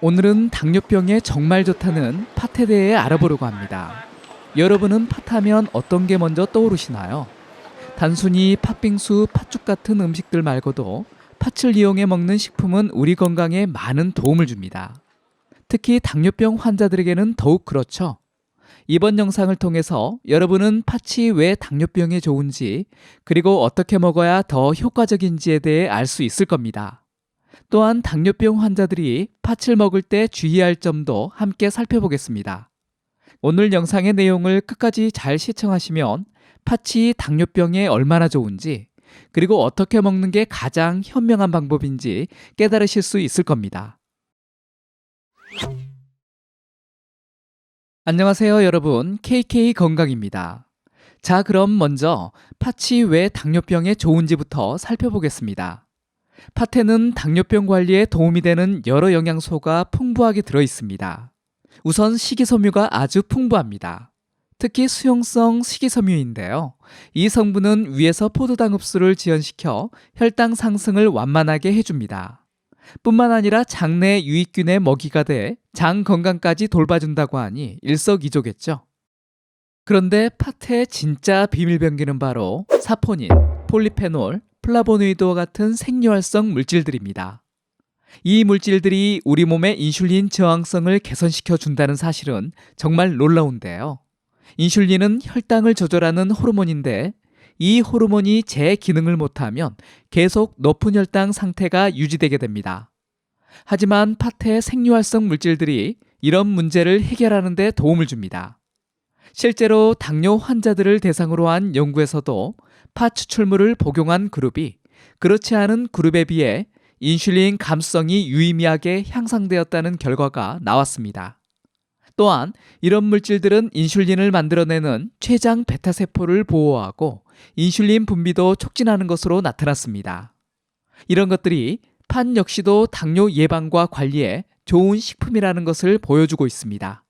오늘은 당뇨병에 정말 좋다는 팥에 대해 알아보려고 합니다. 여러분은 팥하면 어떤 게 먼저 떠오르시나요? 단순히 팥빙수, 팥죽 같은 음식들 말고도 팥을 이용해 먹는 식품은 우리 건강에 많은 도움을 줍니다. 특히 당뇨병 환자들에게는 더욱 그렇죠. 이번 영상을 통해서 여러분은 팥이 왜 당뇨병에 좋은지, 그리고 어떻게 먹어야 더 효과적인지에 대해 알 수 있을 겁니다. 또한 당뇨병 환자들이 팥을 먹을 때 주의할 점도 함께 살펴보겠습니다. 오늘 영상의 내용을 끝까지 잘 시청하시면 팥이 당뇨병에 얼마나 좋은지, 그리고 어떻게 먹는 게 가장 현명한 방법인지 깨달으실 수 있을 겁니다. 안녕하세요, 여러분. KK 건강입니다. 자, 그럼 먼저 팥이 왜 당뇨병에 좋은지부터 살펴보겠습니다. 팥에는 당뇨병 관리에 도움이 되는 여러 영양소가 풍부하게 들어 있습니다. 우선 식이섬유가 아주 풍부합니다. 특히 수용성 식이섬유인데요. 이 성분은 위에서 포도당 흡수를 지연시켜 혈당 상승을 완만하게 해줍니다. 뿐만 아니라 장내 유익균의 먹이가 돼 장 건강까지 돌봐준다고 하니 일석이조겠죠. 그런데 팥의 진짜 비밀병기는 바로 사포닌, 폴리페놀, 플라보노이드와 같은 생리활성 물질들입니다. 이 물질들이 우리 몸의 인슐린 저항성을 개선시켜 준다는 사실은 정말 놀라운데요. 인슐린은 혈당을 조절하는 호르몬인데 이 호르몬이 제 기능을 못하면 계속 높은 혈당 상태가 유지되게 됩니다. 하지만 팥의 생리활성 물질들이 이런 문제를 해결하는 데 도움을 줍니다. 실제로 당뇨 환자들을 대상으로 한 연구에서도 팥 추출물을 복용한 그룹이 그렇지 않은 그룹에 비해 인슐린 감수성이 유의미하게 향상되었다는 결과가 나왔습니다. 또한 이런 물질들은 인슐린을 만들어내는 췌장 베타세포를 보호하고 인슐린 분비도 촉진하는 것으로 나타났습니다. 이런 것들이 팥 역시도 당뇨 예방과 관리에 좋은 식품이라는 것을 보여주고 있습니다.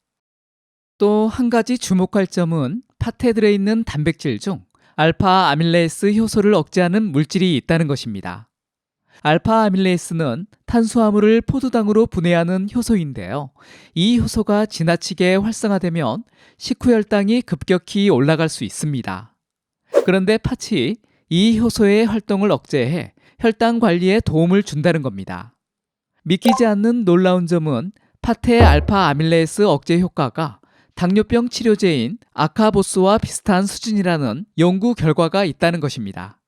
또 한 가지 주목할 점은 팥에 들어있는 단백질 중 알파 아밀레이스 효소를 억제하는 물질이 있다는 것입니다. 알파 아밀레이스는 탄수화물을 포도당으로 분해하는 효소인데요. 이 효소가 지나치게 활성화되면 식후 혈당이 급격히 올라갈 수 있습니다. 그런데 팥이 이 효소의 활동을 억제해 혈당 관리에 도움을 준다는 겁니다. 믿기지 않는 놀라운 점은 팥의 알파 아밀레이스 억제 효과가 당뇨병 치료제인 아카보스와 비슷한 수준이라는 연구 결과가 있다는 것입니다.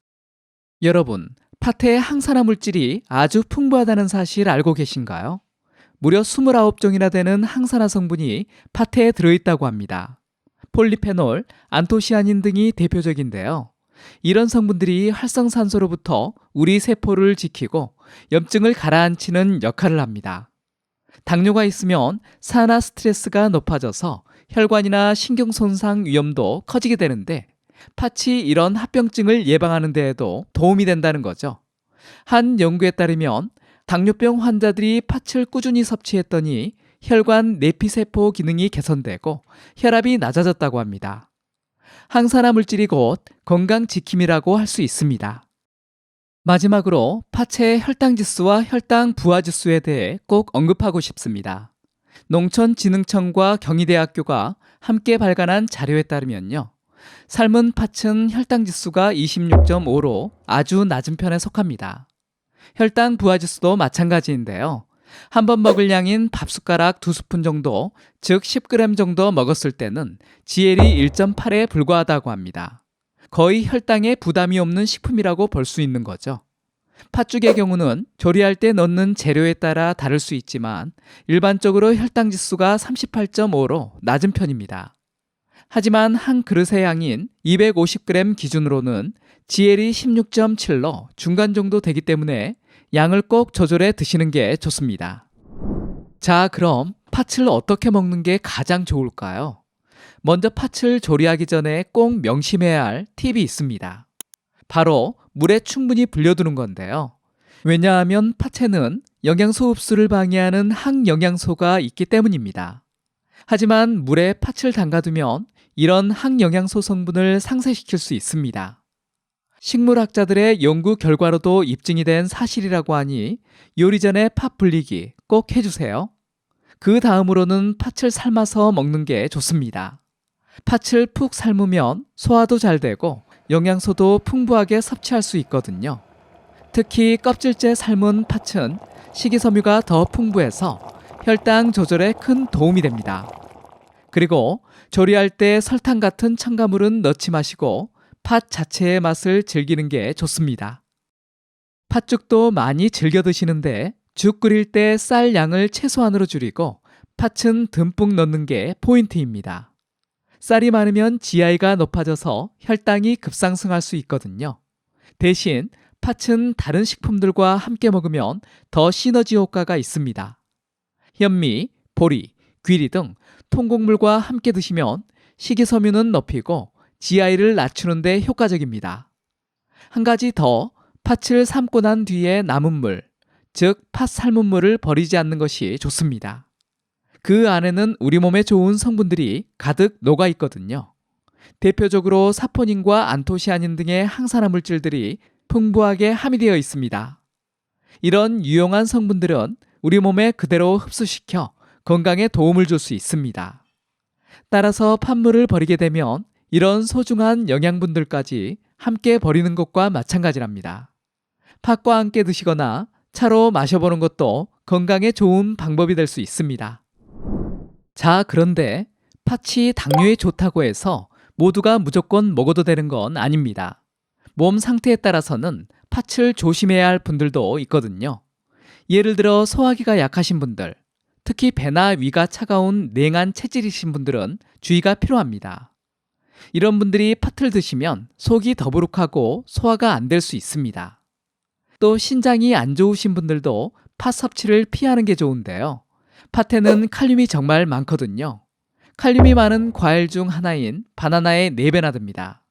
여러분, 팥에 항산화 물질이 아주 풍부하다는 사실 알고 계신가요? 무려 29종이나 되는 항산화 성분이 팥에 들어있다고 합니다. 폴리페놀, 안토시아닌 등이 대표적인데요. 이런 성분들이 활성산소로부터 우리 세포를 지키고 염증을 가라앉히는 역할을 합니다. 당뇨가 있으면 산화 스트레스가 높아져서 혈관이나 신경손상 위험도 커지게 되는데 팥이 이런 합병증을 예방하는 데에도 도움이 된다는 거죠. 한 연구에 따르면 당뇨병 환자들이 팥을 꾸준히 섭취했더니 혈관 내피세포 기능이 개선되고 혈압이 낮아졌다고 합니다. 항산화 물질이 곧 건강 지킴이라고 할 수 있습니다. 마지막으로 팥의 혈당 지수와 혈당 부하 지수에 대해 꼭 언급하고 싶습니다. 농촌진흥청과 경희대학교가 함께 발간한 자료에 따르면요. 삶은 팥은 혈당 지수가 26.5로 아주 낮은 편에 속합니다. 혈당 부하 지수도 마찬가지인데요. 한 번 먹을 양인 밥숟가락 2스푼 정도, 즉 10g 정도 먹었을 때는 GL이 1.8에 불과하다고 합니다. 거의 혈당에 부담이 없는 식품이라고 볼 수 있는 거죠. 팥죽의 경우는 조리할 때 넣는 재료에 따라 다를 수 있지만 일반적으로 혈당 지수가 38.5로 낮은 편입니다. 하지만 한 그릇의 양인 250g 기준으로는 GL이 16.7로 중간 정도 되기 때문에 양을 꼭 조절해 드시는 게 좋습니다. 자, 그럼 팥을 어떻게 먹는 게 가장 좋을까요? 먼저 팥을 조리하기 전에 꼭 명심해야 할 팁이 있습니다. 바로 물에 충분히 불려두는 건데요. 왜냐하면 팥에는 영양소 흡수를 방해하는 항영양소가 있기 때문입니다. 하지만 물에 팥을 담가두면 이런 항영양소 성분을 상쇄시킬 수 있습니다. 식물학자들의 연구 결과로도 입증이 된 사실이라고 하니 요리 전에 팥 불리기 꼭 해주세요. 그 다음으로는 팥을 삶아서 먹는 게 좋습니다. 팥을 푹 삶으면 소화도 잘 되고 영양소도 풍부하게 섭취할 수 있거든요. 특히 껍질째 삶은 팥은 식이섬유가 더 풍부해서 혈당 조절에 큰 도움이 됩니다. 그리고 조리할 때 설탕 같은 첨가물은 넣지 마시고 팥 자체의 맛을 즐기는 게 좋습니다. 팥죽도 많이 즐겨 드시는데 죽 끓일 때 쌀 양을 최소한으로 줄이고 팥은 듬뿍 넣는 게 포인트입니다. 쌀이 많으면 GI가 높아져서 혈당이 급상승할 수 있거든요. 대신 팥은 다른 식품들과 함께 먹으면 더 시너지 효과가 있습니다. 현미, 보리, 귀리 등 통곡물과 함께 드시면 식이섬유는 높이고 GI를 낮추는 데 효과적입니다. 한 가지 더, 팥을 삶고 난 뒤에 남은 물, 즉 팥 삶은 물을 버리지 않는 것이 좋습니다. 그 안에는 우리 몸에 좋은 성분들이 가득 녹아 있거든요. 대표적으로 사포닌과 안토시아닌 등의 항산화 물질들이 풍부하게 함유되어 있습니다. 이런 유용한 성분들은 우리 몸에 그대로 흡수시켜 건강에 도움을 줄 수 있습니다. 따라서 팥물을 버리게 되면 이런 소중한 영양분들까지 함께 버리는 것과 마찬가지랍니다. 팥과 함께 드시거나 차로 마셔보는 것도 건강에 좋은 방법이 될 수 있습니다. 자, 그런데 팥이 당뇨에 좋다고 해서 모두가 무조건 먹어도 되는 건 아닙니다. 몸 상태에 따라서는 팥을 조심해야 할 분들도 있거든요. 예를 들어 소화기가 약하신 분들, 특히 배나 위가 차가운 냉한 체질이신 분들은 주의가 필요합니다. 이런 분들이 팥을 드시면 속이 더부룩하고 소화가 안 될 수 있습니다. 또 신장이 안 좋으신 분들도 팥 섭취를 피하는 게 좋은데요. 팥에는 칼륨이 정말 많거든요. 칼륨이 많은 과일 중 하나인 바나나의 4배나 됩니다.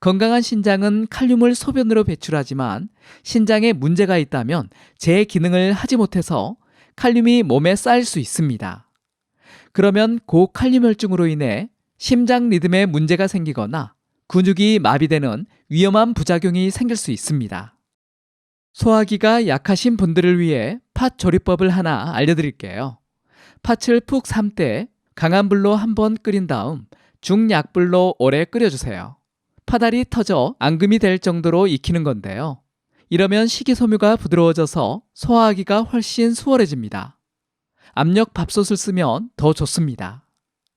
건강한 신장은 칼륨을 소변으로 배출하지만 신장에 문제가 있다면 제 기능을 하지 못해서 칼륨이 몸에 쌓일 수 있습니다. 그러면 고칼륨혈증으로 인해 심장 리듬에 문제가 생기거나 근육이 마비되는 위험한 부작용이 생길 수 있습니다. 소화기가 약하신 분들을 위해 팥 조리법을 하나 알려드릴게요. 팥을 푹 삶 때 강한 불로 한번 끓인 다음 중약불로 오래 끓여주세요. 팥알이 터져 앙금이 될 정도로 익히는 건데요. 이러면 식이섬유가 부드러워져서 소화하기가 훨씬 수월해집니다. 압력 밥솥을 쓰면 더 좋습니다.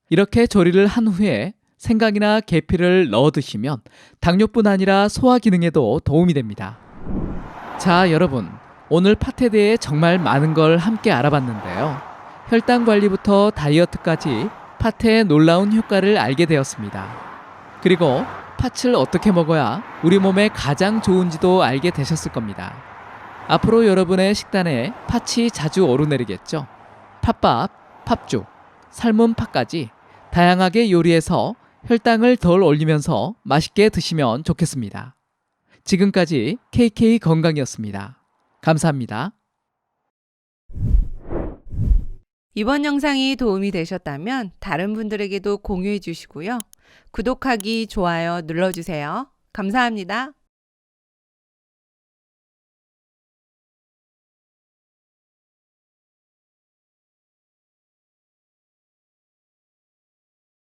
이렇게 조리를 한 후에 생강이나 계피를 넣어 드시면 당뇨뿐 아니라 소화 기능에도 도움이 됩니다. 자, 여러분, 오늘 팥에 대해 정말 많은 걸 함께 알아봤는데요. 혈당 관리부터 다이어트까지 팥의 놀라운 효과를 알게 되었습니다. 그리고 팥을 어떻게 먹어야 우리 몸에 가장 좋은지도 알게 되셨을 겁니다. 앞으로 여러분의 식단에 팥이 자주 오르내리겠죠. 팥밥, 팥죽, 삶은 팥까지 다양하게 요리해서 혈당을 덜 올리면서 맛있게 드시면 좋겠습니다. 지금까지 KK 건강이었습니다. 감사합니다. 이번 영상이 도움이 되셨다면 다른 분들에게도 공유해 주시고요. 구독하기, 좋아요 눌러주세요. 감사합니다.